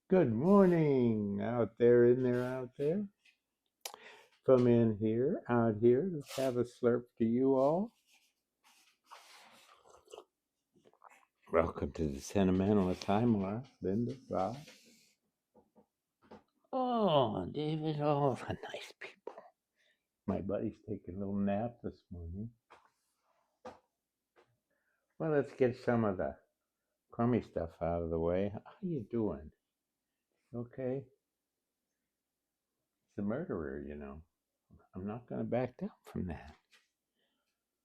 Good morning out there, out there. From in here, out here, let's have a slurp to you all. Welcome to the Sentimentalist. Hi, Mara, Linda, Rob. Oh, David, all the nice people. My buddy's taking a little nap this morning. Well, let's get some of the crummy stuff out of the way. How you doing? Okay? He's a murderer, you know. I'm not going to back down from that.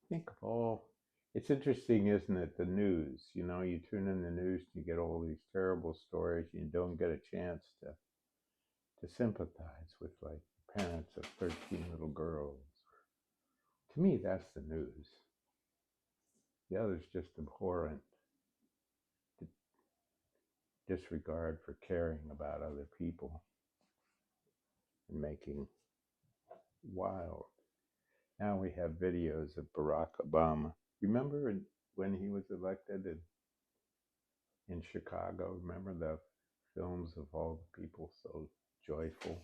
Think of all. It's interesting, isn't it? The news. You tune in the news, and you get all these terrible stories. You don't get a chance to sympathize with like parents of 13 little girls. To me, that's the news. The other's just abhorrent disregard for caring about other people and making wild. Now we have videos of Barack Obama. Remember when he was elected in Chicago? Remember the films of all the people so joyful?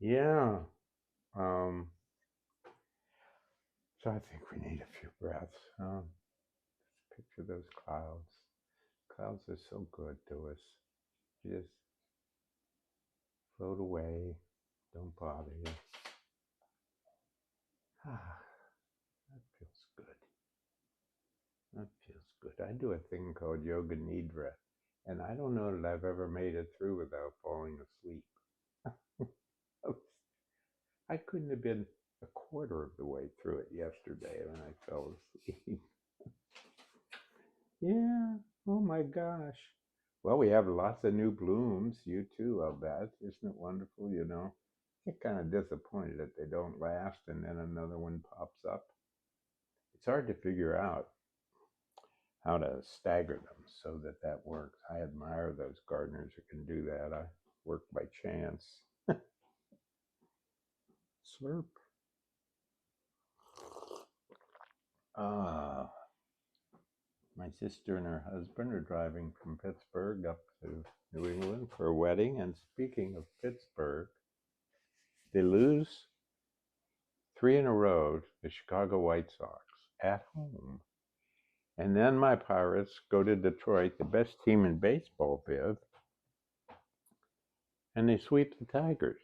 Yeah. So I think we need a few breaths. Picture those clouds. Clouds are so good to us. You just float away. Don't bother you. Ah, that feels good. That feels good. I do a thing called Yoga Nidra, and I don't know that I've ever made it through without falling asleep. I couldn't have been a quarter of the way through it yesterday when I fell asleep. Yeah, oh my gosh. Well, we have lots of new blooms. You too, I'll bet. Isn't it wonderful, Get kind of disappointed that they don't last and then another one pops up. It's hard to figure out how to stagger them so that works. I admire those gardeners who can do that. I work by chance. Slurp. Ah, my sister and her husband are driving from Pittsburgh up to New England for a wedding. And speaking of Pittsburgh, they lose 3 in a row to the Chicago White Sox at home. And then my Pirates go to Detroit, the best team in baseball, Viv, and they sweep the Tigers.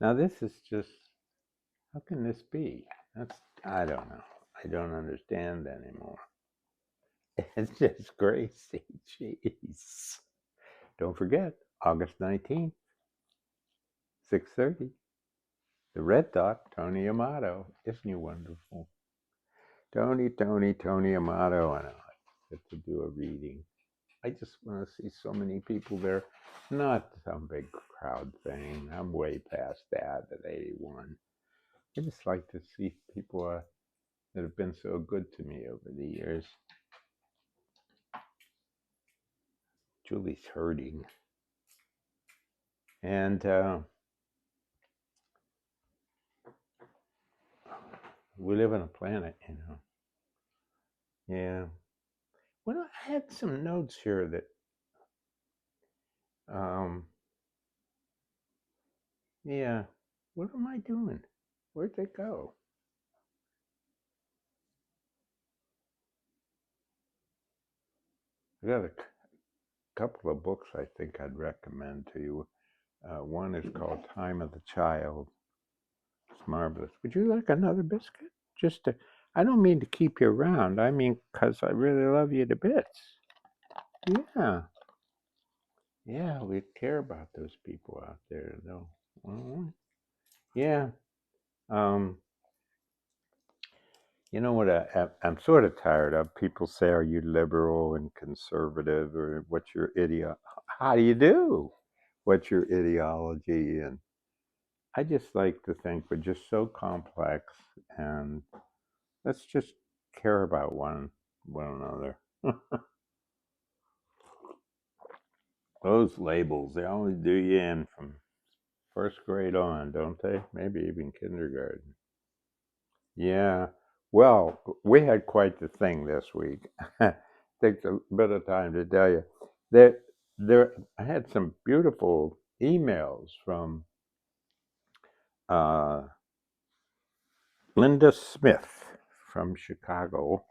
Now this is just, how can this be? I don't know. I don't understand anymore. It's just crazy. Jeez. Don't forget, August 19th, 6:30. The Red Dot, Tony Amato. Isn't he wonderful? Tony Amato. And I get to do a reading. I just want to see so many people there. Not some big crowd thing. I'm way past that at 81. I just like to see people that have been so good to me over the years. Julie's hurting. And we live on a planet, Yeah. Well, I had some notes here that, yeah, what am I doing? Where'd they go? I got a couple of books I think I'd recommend to you. One is called Time of the Child. It's marvelous. Would you like another biscuit? I don't mean to keep you around. I mean, because I really love you to bits. Yeah. Yeah, we care about those people out there, though. Yeah. You know what I'm sort of tired of? People say, are you liberal and conservative, or what's your how do you do? What's your ideology? And I just like to think we're just so complex, and let's just care about one another. Those labels, they always do you in from first grade on, don't they? Maybe even kindergarten. Yeah. Well, we had quite the thing this week. Takes a bit of time to tell you. That I had some beautiful emails from uh, Linda Smith from Chicago,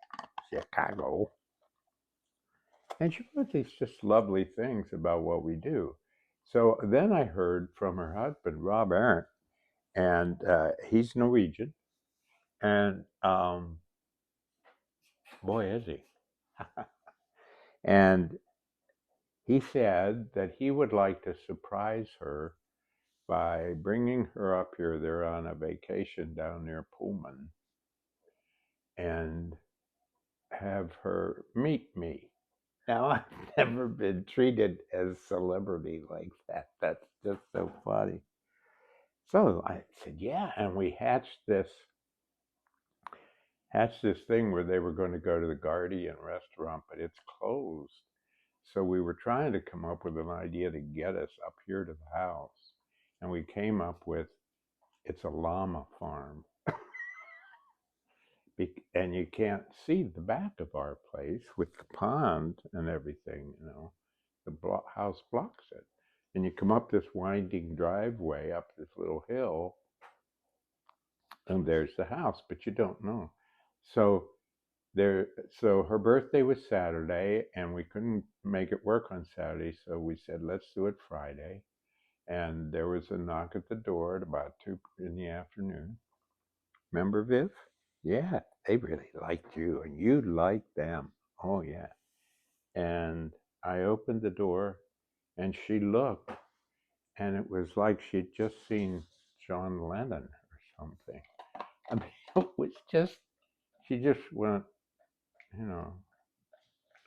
and she wrote these just lovely things about what we do. So then I heard from her husband, Rob Arendt, and he's Norwegian, and boy, is he. And he said that he would like to surprise her by bringing her up here. They're on a vacation down near Pullman, and have her meet me. Now, I've never been treated as celebrity like that. That's just so funny. So I said, yeah, and we hatched this thing where they were going to go to the Guardian restaurant, but it's closed. So we were trying to come up with an idea to get us up here to the house, and we came up with it's a llama farm, and you can't see the back of our place with the pond and everything. The house blocks it, and you come up this winding driveway up this little hill, and there's the house, but you don't know. So there, so her birthday was Saturday, and we couldn't make it work on Saturday, so we said let's do it Friday. And there was a knock at the door at about 2 in the afternoon. Remember, Viv? Yeah, they really liked you, and you liked them. Oh yeah. And I opened the door, and she looked, and it was like she'd just seen John Lennon or something. I mean, it was just, she just went, you know,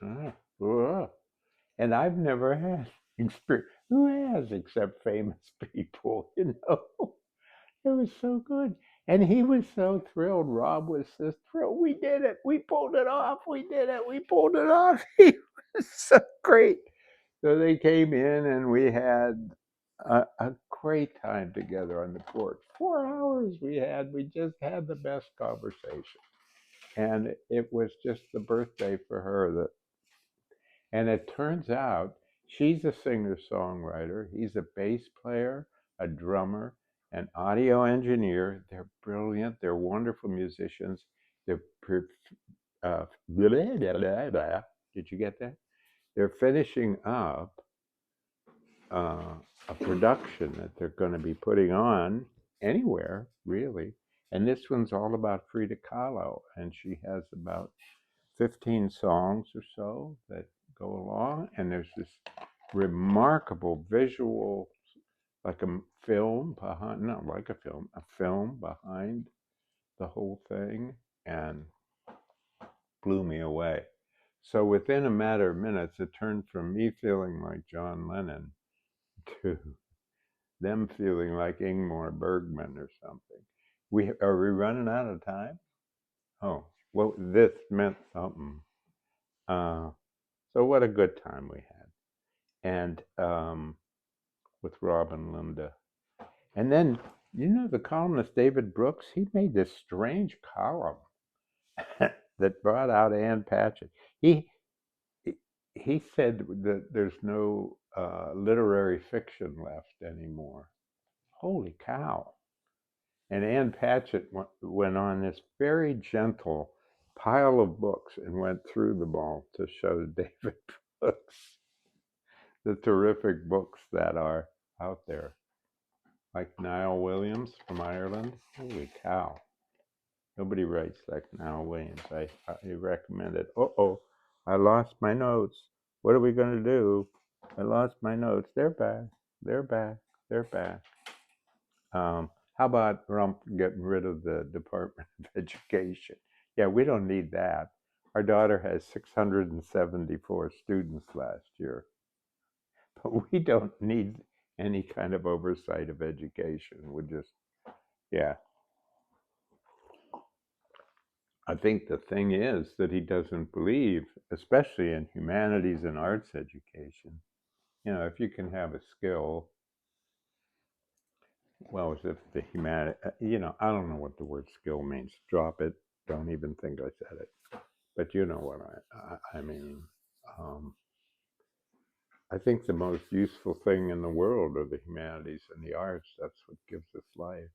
uh. And I've never had experience. Who has, except famous people, It was so good. And he was so thrilled. Rob was so thrilled. We did it. We pulled it off. We did it. We pulled it off. He was so great. So they came in, and we had a great time together on the porch. 4 hours we had. We just had the best conversation. And it was just the birthday for her that, and it turns out she's a singer songwriter. He's a bass player, a drummer, an audio engineer. They're brilliant. They're wonderful musicians. They're blah, blah, blah, blah. Did you get that? They're finishing up uh, a production that they're going to be putting on anywhere, really. And this one's all about Frida Kahlo, and she has about 15 songs or so that go along, and there's this remarkable visual, like a film behind, not like a film behind the whole thing, and blew me away. So within a matter of minutes, it turned from me feeling like John Lennon to them feeling like Ingmar Bergman or something. Are we running out of time? Oh, well, this meant something. Uh, so what a good time we had, and with Rob and Linda. And then, the columnist David Brooks, he made this strange column that brought out Ann Patchett. He he said that there's no literary fiction left anymore. Holy cow! And Ann Patchett went on this very gentle pile of books and went through them all to show David Brooks the terrific books that are out there, like Niall Williams from Ireland. Holy cow! Nobody writes like Niall Williams. I recommend it. Oh, I lost my notes. What are we going to do? I lost my notes. They're back. They're back. They're back. How about Rump getting rid of the Department of Education? Yeah, we don't need that. Our daughter has 674 students last year, but we don't need any kind of oversight of education. We're just, yeah. I think the thing is that he doesn't believe, especially in humanities and arts education, if you can have a skill, well, as if the humanity, I don't know what the word skill means. Drop it. Don't even think I said it. But you know what I mean. Um, I think the most useful thing in the world are the humanities and the arts. That's what gives us life,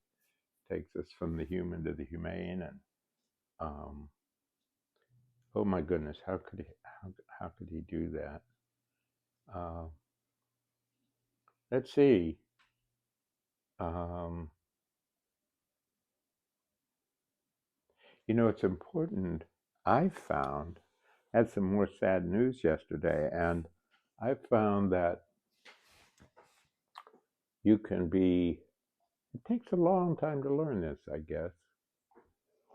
takes us from the human to the humane. And um, oh my goodness, how could he do that? Uh, let's see. Um, it's important. I found, had some more sad news yesterday, and I found that you can be, it takes a long time to learn this, I guess,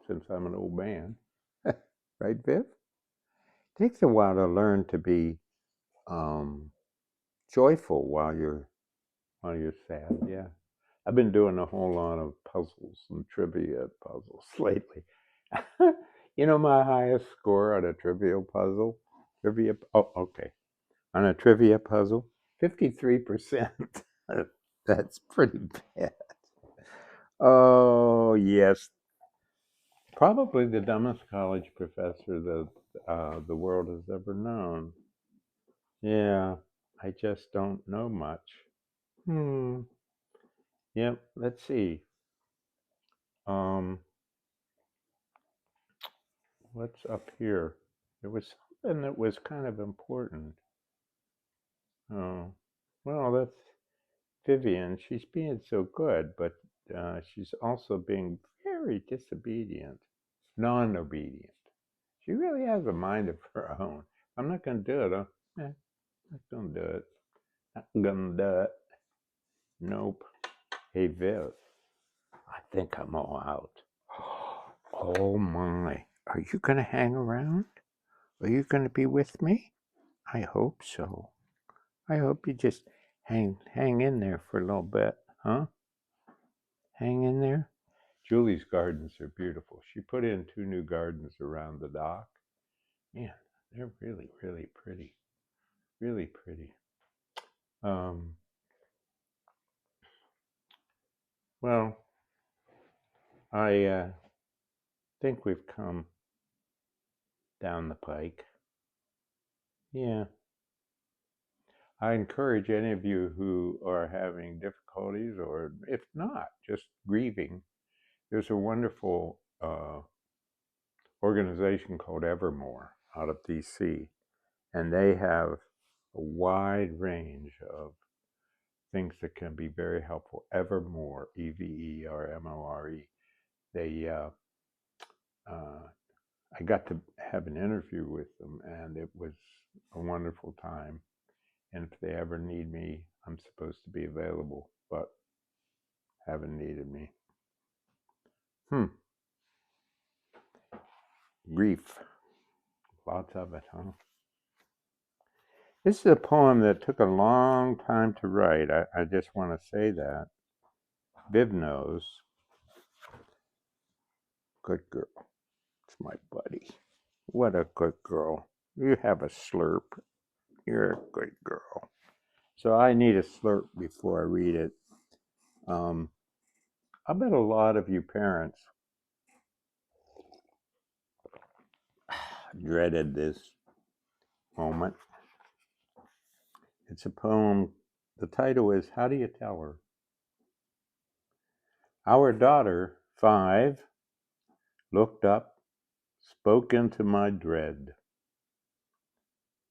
since I'm an old man. Right, Viv? It takes a while to learn to be um, joyful while you're sad. Yeah, I've been doing a whole lot of puzzles and trivia puzzles lately. My highest score on a trivia. Oh, okay, on a trivia puzzle, 53%. That's pretty bad. Oh yes, probably the dumbest college professor that the world has ever known. Yeah, I just don't know much. Hmm. Yep. Let's see. Um, what's up here? There was something that was kind of important. Oh, well, that's Vivian. She's being so good, but she's also being very disobedient, non-obedient. She really has a mind of her own. I'm not going to do it. Not going to do it. Not going to do it. Nope. Hey, Viv. I think I'm all out. Oh my. Are you going to hang around? Are you going to be with me? I hope so. I hope you just hang in there for a little bit, huh? Hang in there. Julie's gardens are beautiful. She put in 2 new gardens around the dock. Man, they're really, really pretty. Really pretty. Um, well, I think we've come down the pike. Yeah. I encourage any of you who are having difficulties, or if not, just grieving. There's a wonderful organization called Evermore out of DC, and they have a wide range of things that can be very helpful. Evermore, Evermore. They, I got to have an interview with them, and it was a wonderful time. And if they ever need me, I'm supposed to be available, but haven't needed me. Grief. Lots of it, huh? This is a poem that took a long time to write. I just want to say that. Viv knows. Good girl. It's my buddy. What a good girl. You have a slurp. You're a good girl. So I need a slurp before I read it. I bet a lot of you parents dreaded this moment. It's a poem. The title is How Do You Tell Her? Our daughter, 5, looked up, spoke into my dread.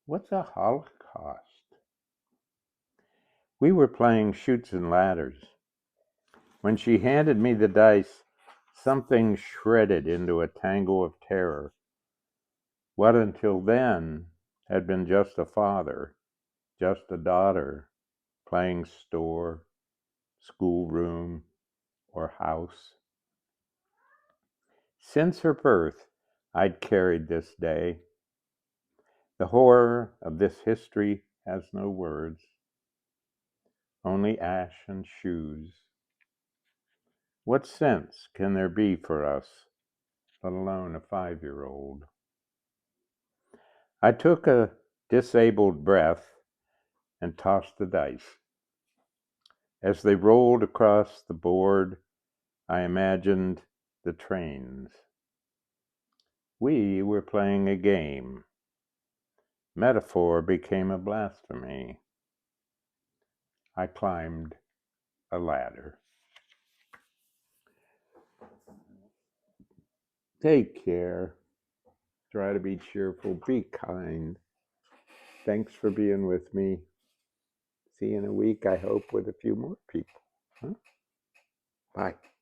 What's a holocaust? We were playing chutes and ladders. When she handed me the dice, something shredded into a tangle of terror. What until then had been just a father, just a daughter, playing store, schoolroom, or house. Since her birth, I'd carried this day. The horror of this history has no words, only ash and shoes. What sense can there be for us, let alone a 5-year-old? I took a disabled breath and tossed the dice. As they rolled across the board, I imagined the trains. We were playing a game. Metaphor became a blasphemy. I climbed a ladder. Take care. Try to be cheerful. Be kind. Thanks for being with me. See you in a week, I hope, with a few more people. Huh? Bye.